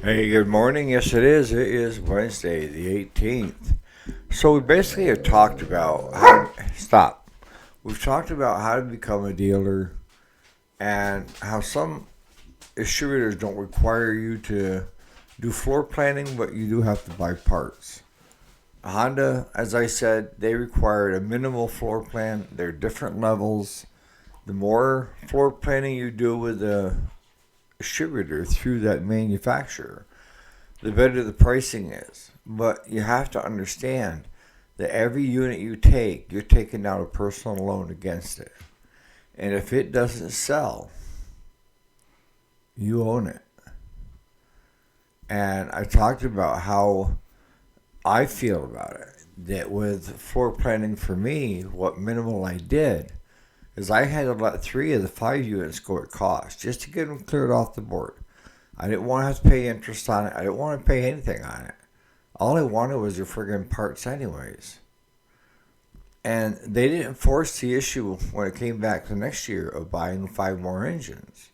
Hey, good morning. Yes, it is. It is Wednesday, the 18th. So we basically have talked about how stop. We've talked about how to become a dealer and how some distributors don't require you to do floor planning, but you do have to buy parts. Honda, as I said, they required a minimal floor plan. They're different levels. The more floor planning you do with the distributor through that manufacturer, the better the pricing is. But you have to understand that every unit you take, you're taking out a personal loan against it. And if it doesn't sell, you own it. And I talked about how I feel about it. That with floor planning for me, what minimal I did is I had to let 3 of the 5 units go at cost just to get them cleared off the board. I didn't want to have to pay interest on it. I didn't want to pay anything on it. All I wanted was your friggin' parts, anyways. And they didn't force the issue when it came back the next year of buying 5 more engines.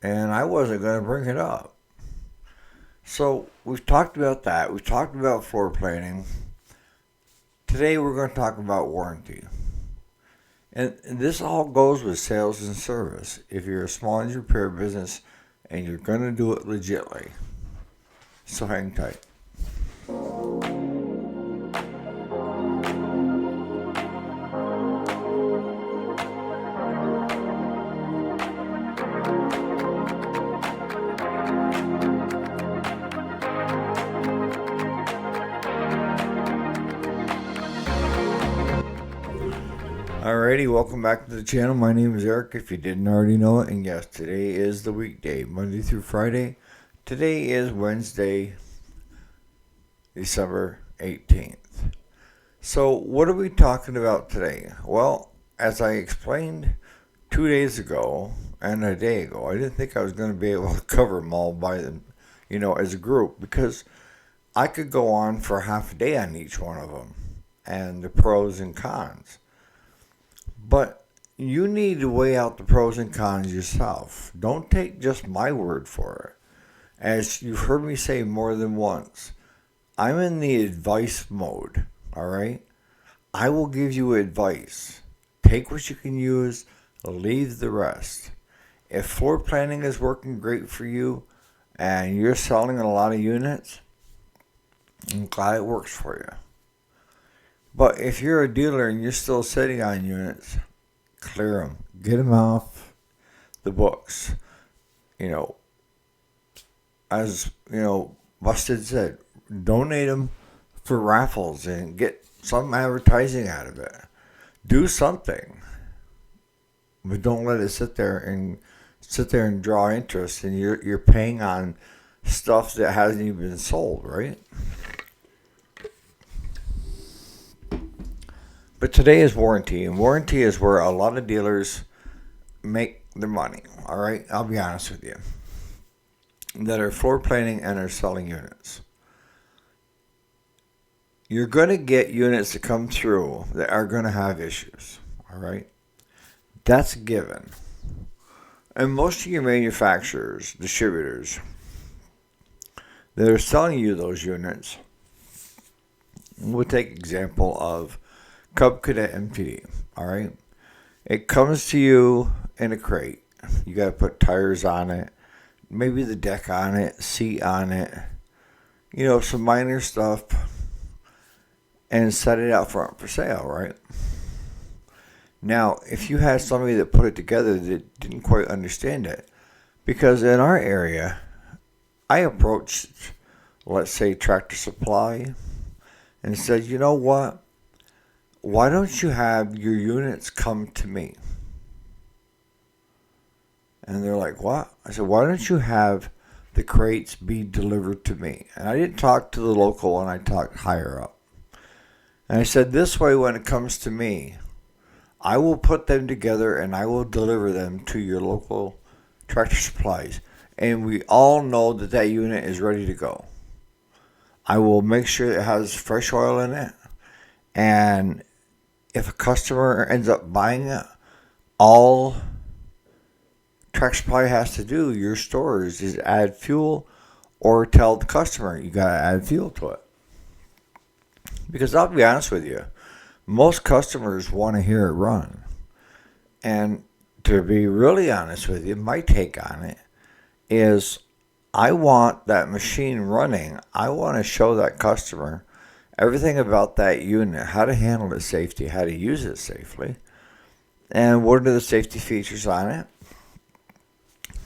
And I wasn't going to bring it up. So we've talked about that. We've talked about floor planning. Today we're going to talk about warranty. And this all goes with sales and service. If you're a small engine repair business and you're going to do it legitly. So hang tight. Alrighty, welcome back to the channel. My name is Eric, if you didn't already know it. And yes, today is the weekday, Monday through Friday. Today is Wednesday, December 18th. So, what are we talking about today? Well, as I explained 2 days ago and a day ago, I didn't think I was going to be able to cover them all by them, as a group, because I could go on for half a day on each one of them and the pros and cons. But you need to weigh out the pros and cons yourself. Don't take just my word for it. As you've heard me say more than once, I'm in the advice mode, all right? I will give you advice. Take what you can use, leave the rest. If floor planning is working great for you and you're selling a lot of units, I'm glad it works for you. But if you're a dealer and you're still sitting on units, clear them. Get them off the books. You know, as Busted said, donate them for raffles and get some advertising out of it. Do something, but don't let it sit there and draw interest, and you're paying on stuff that hasn't even been sold, right? But today is warranty, and warranty is where a lot of dealers make their money. All right, I'll be honest with you, that are floor planning and are selling units. You're going to get units that come through that are going to have issues. All right, that's a given. And most of your manufacturers, distributors, that are selling you those units, we'll take example of Cub Cadet MTD. All right, it comes to you in a crate. You got to put tires on it, maybe the deck on it, seat on it, some minor stuff, and set it out front for sale, right? Now, if you had somebody that put it together that didn't quite understand it, because in our area, I approached, let's say, Tractor Supply and said, you know what? Why don't you have your units come to me? And they're like, what? I said, why don't you have the crates be delivered to me? And I didn't talk to the local one, I talked higher up. And I said, this way, when it comes to me, I will put them together and I will deliver them to your local Tractor Supplies. And we all know that that unit is ready to go. I will make sure it has fresh oil in it. And if a customer ends up buying it, all Tractor Supply has to do, your stores, is add fuel or tell the customer you got to add fuel to it. Because I'll be honest with you, most customers want to hear it run. And to be really honest with you, my take on it is I want that machine running. I want to show that customer everything about that unit, how to handle it safely, how to use it safely, and what are the safety features on it.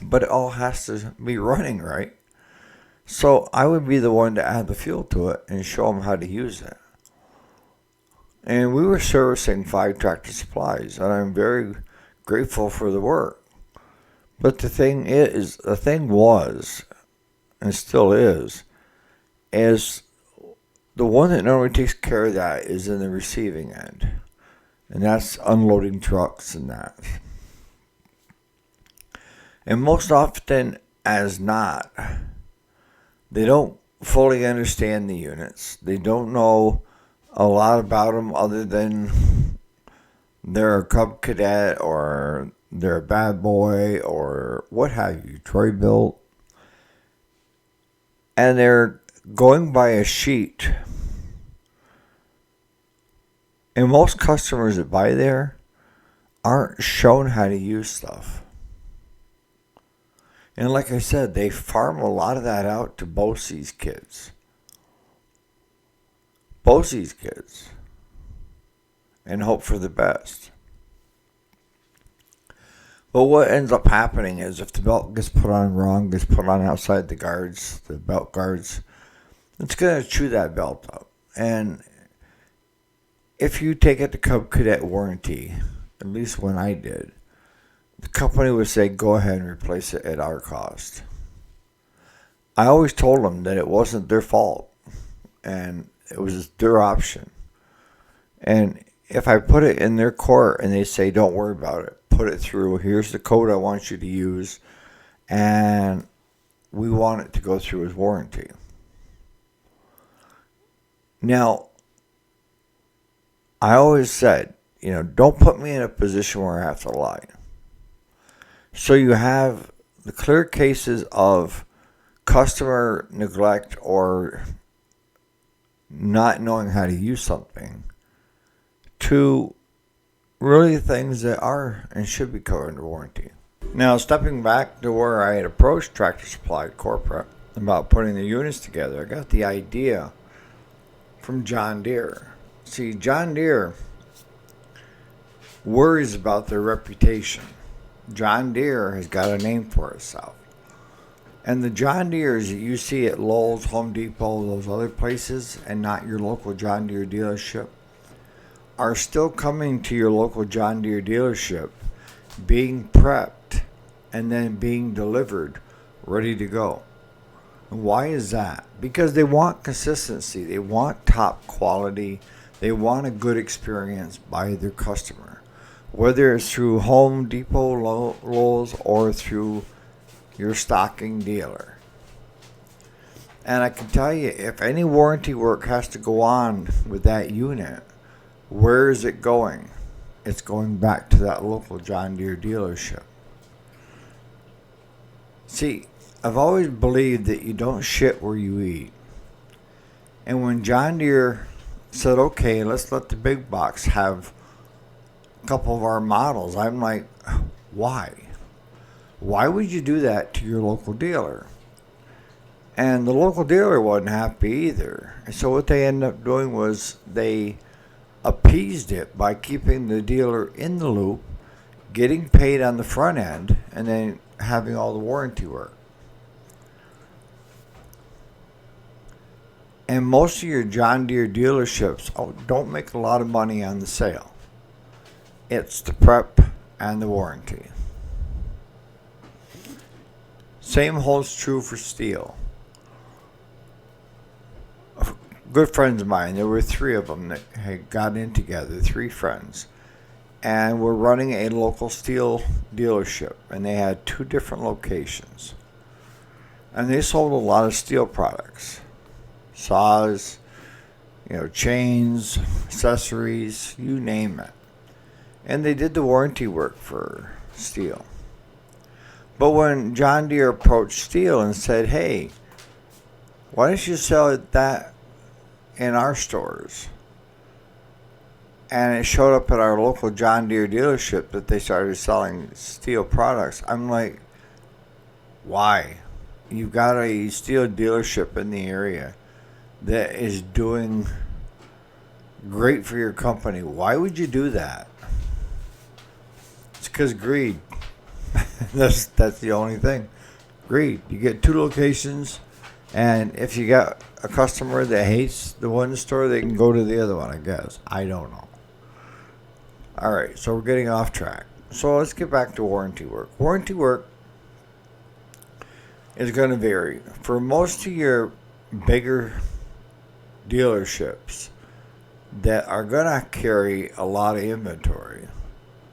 But it all has to be running right. So I would be the one to add the fuel to it and show them how to use it. And we were servicing 5 Tractor Supplies, and I'm very grateful for the work. But the thing was, and still is the one that normally takes care of that is in the receiving end. And that's unloading trucks and that. And most often as not, they don't fully understand the units. They don't know a lot about them other than they're a Cub Cadet or they're a bad boy or what have you, Troy built. And they're going by a sheet. And most customers that buy there aren't shown how to use stuff. And like I said, they farm a lot of that out to BOCES kids. BOCES kids. And hope for the best. But what ends up happening is if the belt gets put on wrong, gets put on outside the guards, the belt guards, it's going to chew that belt up. And if you take it to Cub Cadet warranty, at least when I did, the company would say, go ahead and replace it at our cost. I always told them that it wasn't their fault and it was their option. And if I put it in their court and they say, don't worry about it, put it through, here's the code I want you to use, and we want it to go through as warranty. Now, I always said, don't put me in a position where I have to lie. So you have the clear cases of customer neglect or not knowing how to use something to really things that are and should be covered under warranty. Now, stepping back to where I had approached Tractor Supply Corporate about putting the units together, I got the idea from John Deere. See, John Deere worries about their reputation. John Deere has got a name for itself. And the John Deeres that you see at Lowe's, Home Depot, those other places, and not your local John Deere dealership, are still coming to your local John Deere dealership, being prepped, and then being delivered, ready to go. And why is that? Because they want consistency. They want top quality. They want a good experience by their customer. Whether it's through Home Depot, Lowe's, or through your stocking dealer. And I can tell you, if any warranty work has to go on with that unit, where is it going? It's going back to that local John Deere dealership. See, I've always believed that you don't shit where you eat. And when John Deere said, okay, let's let the big box have a couple of our models, I'm like, why? Why would you do that to your local dealer? And the local dealer wasn't happy either. And so what they ended up doing was they appeased it by keeping the dealer in the loop, getting paid on the front end, and then having all the warranty work. And most of your John Deere dealerships don't make a lot of money on the sale. It's the prep and the warranty. Same holds true for steel. Good friends of mine, there were 3 of them that had got in together, 3 friends, and were running a local steel dealership, and they had 2 different locations. And they sold a lot of steel products, saws, chains, accessories, you name it. And they did the warranty work for steel. But when John Deere approached steel and said, hey, Why don't you sell that in our stores? And it showed up at our local John Deere dealership that they started selling steel products. I'm like, why? You've got a steel dealership in the area that is doing great for your company. Why would you do that? It's because greed. That's the only thing. Greed. You get two locations, and if you got a customer that hates the one store, they can go to the other one, I guess. I don't know. All right, so we're getting off track. So let's get back to warranty work. Warranty work is going to vary. For most of your bigger dealerships that are going to carry a lot of inventory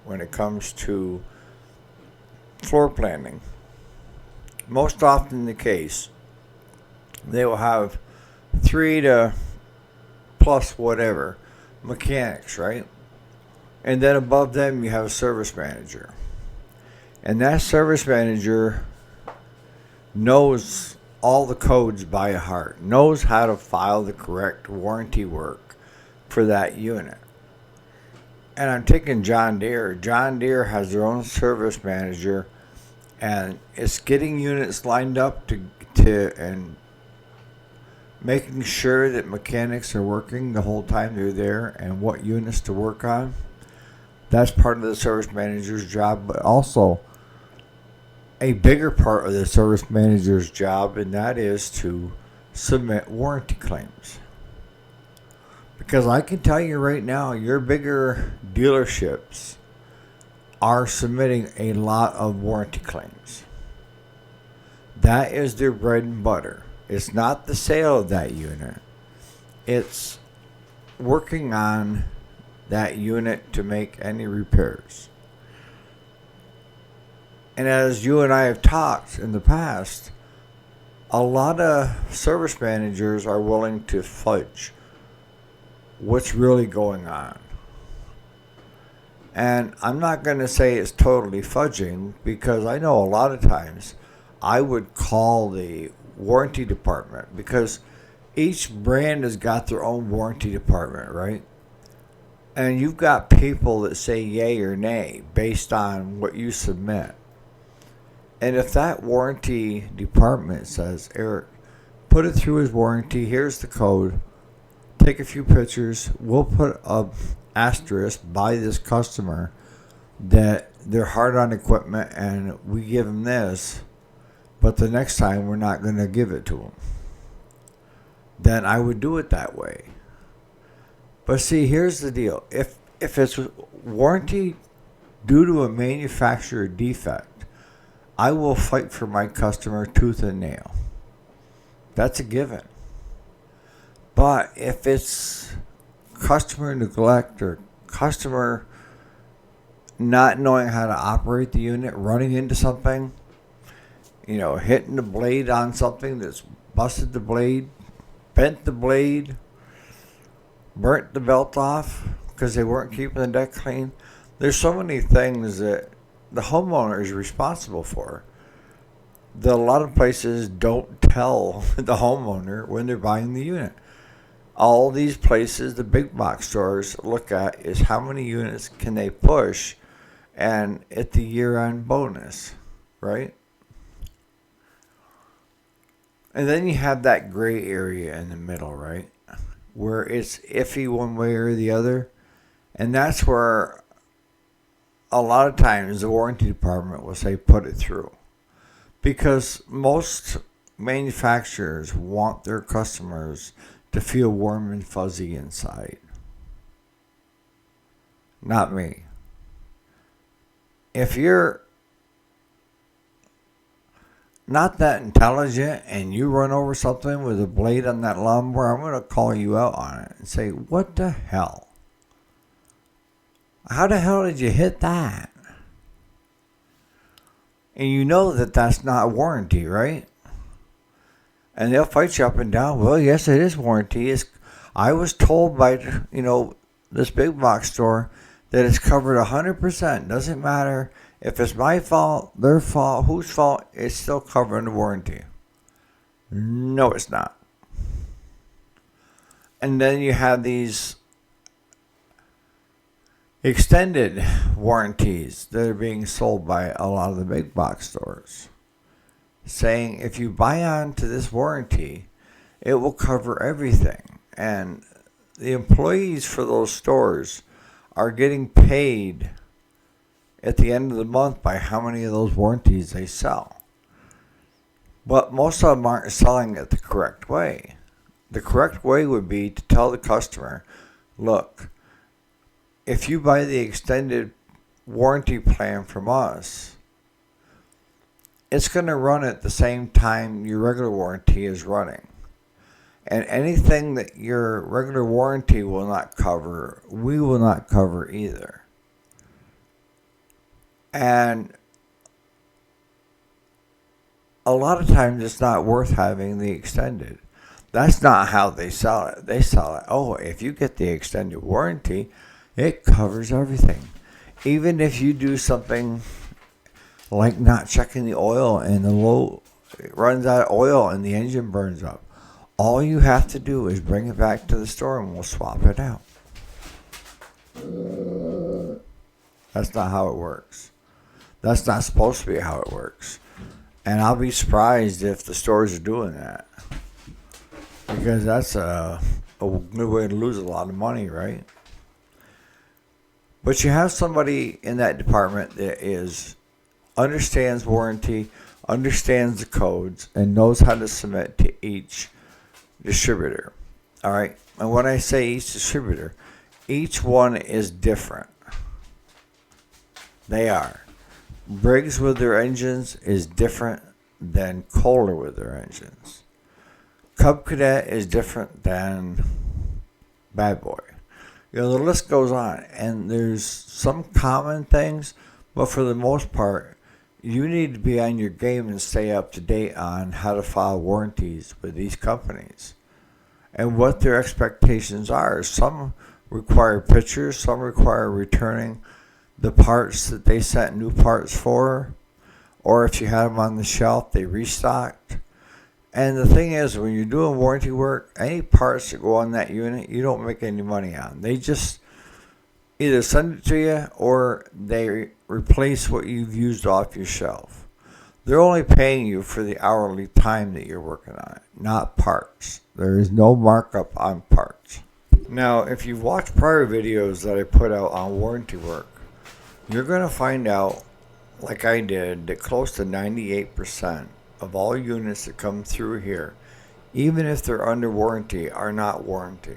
when it comes to floor planning, most often the case, they will have 3 to plus whatever mechanics, right? And then above them, you have a service manager. And that service manager knows all the codes by heart, knows how to file the correct warranty work for that unit. And I'm taking John Deere. John Deere has their own service manager, and it's getting units lined up to and making sure that mechanics are working the whole time they're there and what units to work on. That's part of the service manager's job, but also a bigger part of the service manager's job, and that is to submit warranty claims. Because I can tell you right now, your bigger dealerships are submitting a lot of warranty claims. That is their bread and butter. It's not the sale of that unit. It's working on that unit to make any repairs. And as you and I have talked in the past, a lot of service managers are willing to fudge what's really going on. And I'm not going to say it's totally fudging, because I know a lot of times I would call the warranty department, because each brand has got their own warranty department, right? And you've got people that say yay or nay based on what you submit. And if that warranty department says, Eric, put it through his warranty, here's the code, take a few pictures, we'll put a asterisk by this customer that they're hard on equipment and we give them this, but the next time we're not going to give it to them, then I would do it that way. But see, here's the deal. If it's warranty due to a manufacturer defect, I will fight for my customer tooth and nail. That's a given. But if it's customer neglect or customer not knowing how to operate the unit, running into something, hitting the blade on something that's busted the blade, bent the blade, burnt the belt off because they weren't keeping the deck clean. There's so many things that the homeowner is responsible for that a lot of places don't tell the homeowner when they're buying the unit. All these places, the big box stores, look at is how many units can they push, and at the year-end bonus, right? And then you have that gray area in the middle, right? Where it's iffy one way or the other. And that's where a lot of times the warranty department will say put it through. Because most manufacturers want their customers to feel warm and fuzzy inside. Not me. If you're not that intelligent and you run over something with a blade on that lawnmower, I'm going to call you out on it and say, what the hell? How the hell did you hit that? And you know that that's not warranty, right? And they'll fight you up and down. Well, yes, it is warranty. I was told by, this big box store that it's covered 100%. Doesn't matter if it's my fault, their fault, whose fault, it's still covered under warranty. No, it's not. And then you have these extended warranties that are being sold by a lot of the big box stores, saying if you buy onto this warranty, it will cover everything. And the employees for those stores are getting paid at the end of the month by how many of those warranties they sell. But most of them aren't selling it the correct way. The correct way would be to tell the customer, look, if you buy the extended warranty plan from us, it's going to run at the same time your regular warranty is running. And anything that your regular warranty will not cover, we will not cover either. And a lot of times it's not worth having the extended. That's not how they sell it. They sell it, oh, if you get the extended warranty, it covers everything. Even if you do something like not checking the oil and it runs out of oil and the engine burns up, all you have to do is bring it back to the store and we'll swap it out. That's not how it works. That's not supposed to be how it works. And I'll be surprised if the stores are doing that. Because that's a good way to lose a lot of money, right? But you have somebody in that department that understands warranty, understands the codes, and knows how to submit to each distributor. All right? And when I say each distributor, each one is different. They are. Briggs with their engines is different than Kohler with their engines. Cub Cadet is different than Bad Boy. The list goes on, and there's some common things, but for the most part, you need to be on your game and stay up to date on how to file warranties with these companies and what their expectations are. Some require pictures, some require returning the parts that they sent new parts for, or if you had them on the shelf, they restocked. And the thing is, when you're doing warranty work, any parts that go on that unit, you don't make any money on. They just either send it to you or they replace what you've used off your shelf. They're only paying you for the hourly time that you're working on it, not parts. There is no markup on parts. Now, if you've watched prior videos that I put out on warranty work, you're going to find out, like I did, that close to 98% of all units that come through here, even if they're under warranty, are not warranty.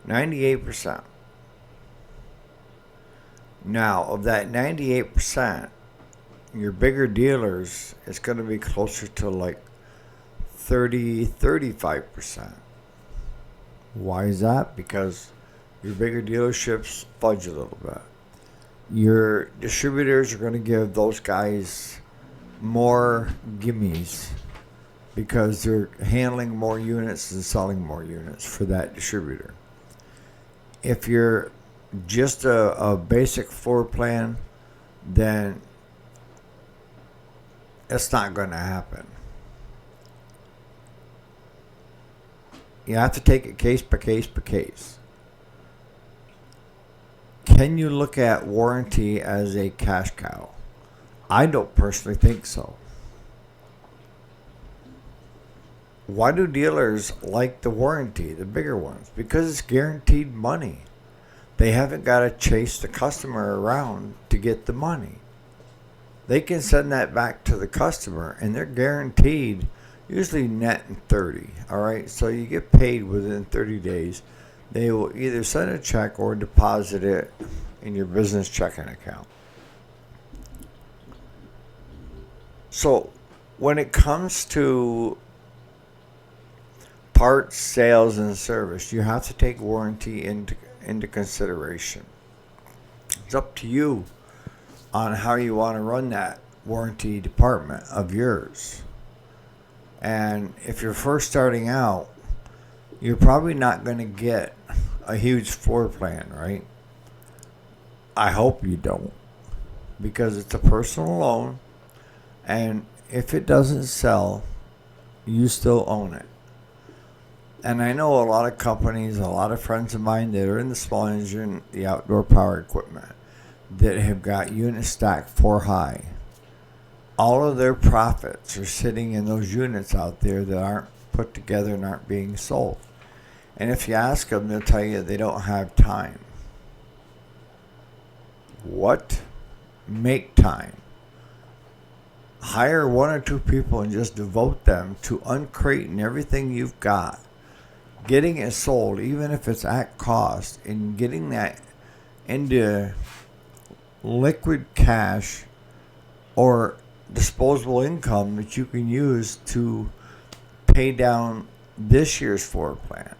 98%. Now, of that 98%, your bigger dealers, it's going to be closer to like 35%. Why is that? Because your bigger dealerships fudge a little bit. Your distributors are going to give those guys more gimmies because they're handling more units and selling more units for that distributor. If you're just a basic floor plan, then it's not going to happen. You have to take it case by case by case. Can you look at warranty as a cash cow? I don't personally think so. Why do dealers like the warranty, the bigger ones? Because it's guaranteed money. They haven't got to chase the customer around to get the money. They can send that back to the customer, and they're guaranteed usually net in 30. All right, so you get paid within 30 days. They will either send a check or deposit it in your business checking account. So when it comes to parts, sales, and service, you have to take warranty into consideration. It's up to you on how you want to run that warranty department of yours. And if you're first starting out, you're probably not going to get a huge floor plan, right? I hope you don't, because it's a personal loan, and if it doesn't sell, you still own it. And I know a lot of companies, a lot of friends of mine that are in the small engine, the outdoor power equipment, that have got units stacked 4 high. All of their profits are sitting in those units out there that aren't put together and aren't being sold. And if you ask them, they'll tell you they don't have time. What? Make time. Hire one or two people and just devote them to uncrating everything you've got, getting it sold, even if it's at cost, and getting that into liquid cash or disposable income that you can use to pay down this year's floor plan.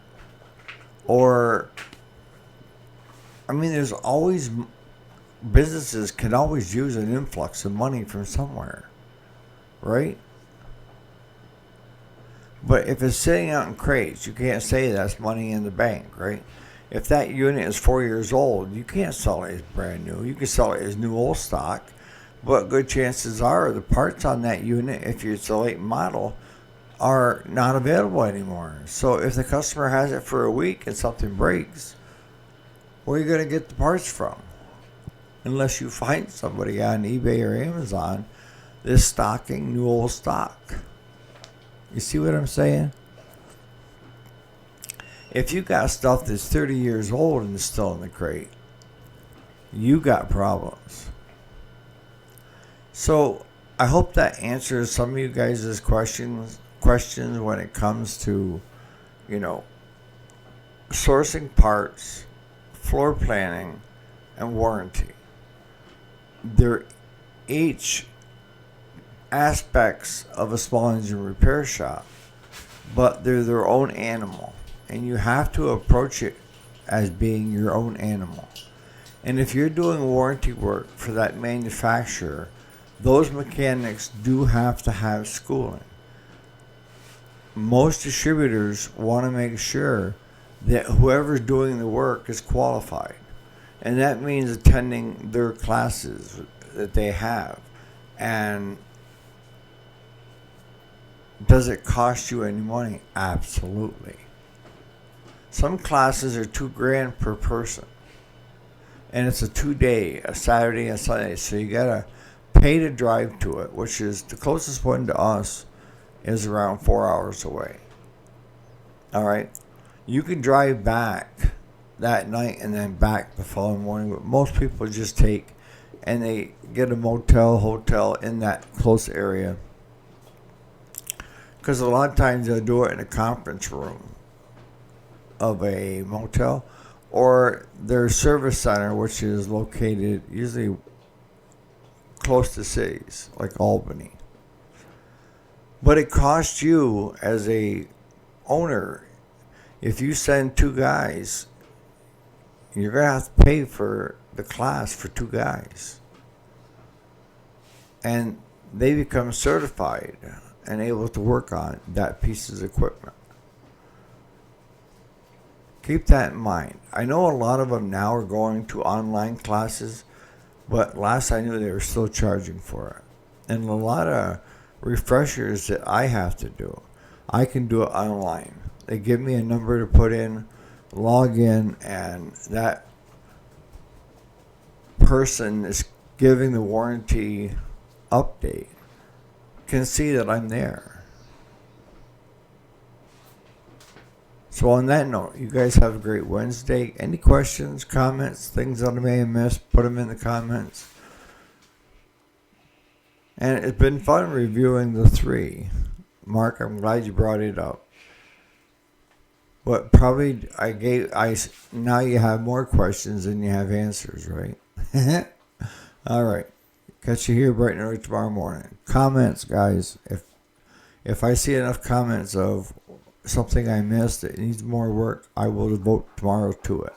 Or, I mean, there's always, businesses can always use an influx of money from somewhere, right? But if it's sitting out in crates, you can't say that's money in the bank, right? If that unit is 4 years old, you can't sell it as brand new. You can sell it as new old stock, but good chances are the parts on that unit, if it's a late model, are not available anymore. So if the customer has it for a week and something breaks, where are you going to get the parts from? Unless you find somebody on eBay or Amazon that's stocking new old stock. You see what I'm saying? If you got stuff that's 30 years old and is still in the crate, you got problems. So I hope that answers some of you guys' questions when it comes to, sourcing parts, floor planning, and warranty. They're each aspects of a small engine repair shop, but they're their own animal, and you have to approach it as being your own animal. And if you're doing warranty work for that manufacturer, those mechanics do have to have schooling. Most distributors want to make sure that whoever's doing the work is qualified. And that means attending their classes that they have. And does it cost you any money? Absolutely. Some classes are $2,000 per person. And it's a 2-day, a Saturday and Sunday. So you gotta pay to drive to it, which is the closest one to us is around 4 hours away. Alright? You can drive back that night and then back the following morning, but most people just take and they get a hotel in that close area. Because a lot of times they'll do it in a conference room of a motel or their service center, which is located usually close to cities like Albany. But it costs you as a owner, if you send 2 guys, you're going to have to pay for the class for 2 guys. And they become certified and able to work on that piece of equipment. Keep that in mind. I know a lot of them now are going to online classes, but last I knew they were still charging for it. And a lot of refreshers that I have to do, I can do it online. They give me a number to put in, log in, and that person is giving the warranty update can see that I'm there. So on that note, you guys have a great Wednesday. Any questions, comments, things that I may have missed, put them in the comments. And it's been fun reviewing the 3. Mark, I'm glad you brought it up. But probably now you have more questions than you have answers, right? All right. Catch you here bright and early tomorrow morning. Comments, guys. If I see enough comments of something I missed that needs more work, I will devote tomorrow to it.